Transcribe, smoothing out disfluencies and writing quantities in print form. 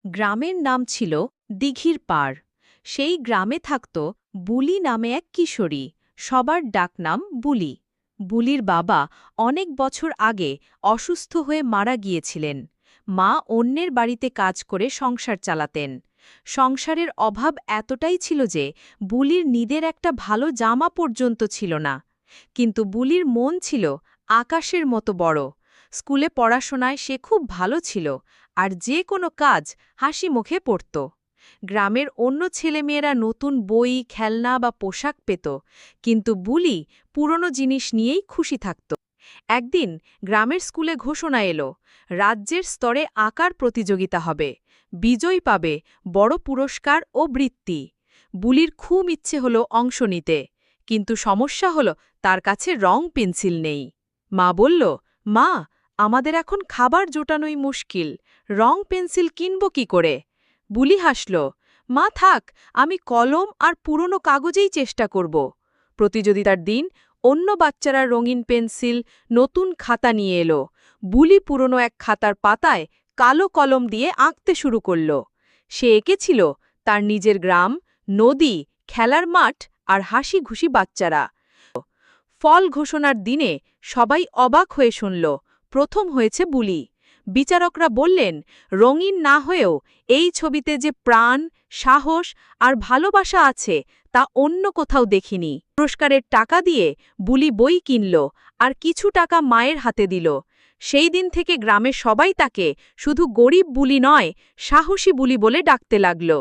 গ্রামের নাম ছিল দিঘির পাড়। সেই গ্রামে থাকত বুলি নামে এক কিশোরী। সবার ডাকনাম বুলি। বুলির বাবা অনেক বছর আগে অসুস্থ হয়ে মারা গিয়েছিলেন। মা অন্যের বাড়িতে কাজ করে সংসার চালাতেন। সংসারের অভাব এতটাই ছিল যে বুলির নিদের একটা ভালো জামা পর্যন্ত ছিল না। কিন্তু বুলির মন ছিল আকাশের মতো বড়। স্কুলে পড়াশোনায় সে খুব ভালো ছিল, আর যে কোনো কাজ হাসি মুখে পড়ত। গ্রামের অন্য ছেলেমেয়েরা নতুন বই, খেলনা বা পোশাক পেত, কিন্তু বুলি পুরনো জিনিস নিয়েই খুশি থাকত। একদিন গ্রামের স্কুলে ঘোষণা এলো, রাজ্যের স্তরে আঁকার প্রতিযোগিতা হবে। বিজয়ী পাবে বড় পুরস্কার ও বৃত্তি। বুলির খুব ইচ্ছে হলো অংশ নিতে, কিন্তু সমস্যা হলো তার কাছে রং পেন্সিল নেই। মা বলল, মা, আমাদের এখন খাবার জোটানোই মুশকিল, রং পেন্সিল কিনব কি করে? বুলি হাসল, মা থাক, আমি কলম আর পুরনো কাগজেই চেষ্টা করব। প্রতিযোগিতার দিন অন্য বাচ্চারা রঙিন পেন্সিল, নতুন খাতা নিয়ে এলো। বুলি পুরনো এক খাতার পাতায় কালো কলম দিয়ে আঁকতে শুরু করল। সে এঁকেছিল তার নিজের গ্রাম, নদী, খেলার মাঠ আর হাসি খুশি বাচ্চারা। ফল ঘোষণার দিনে সবাই অবাক হয়ে শুনল, প্রথম হয়েছে বুলি। বিচারকরা বললেন, রঙিন না হয়েও এই ছবিতে যে প্রাণ, সাহস আর ভালোবাসা আছে তা অন্য কোথাও দেখিনি। পুরস্কারের টাকা দিয়ে বুলি বই কিনল আর কিছু টাকা মায়ের হাতে দিল। সেই দিন থেকে গ্রামের সবাই তাকে শুধু গরিব বুলি নয়, সাহসী বুলি বলে ডাকতে লাগল।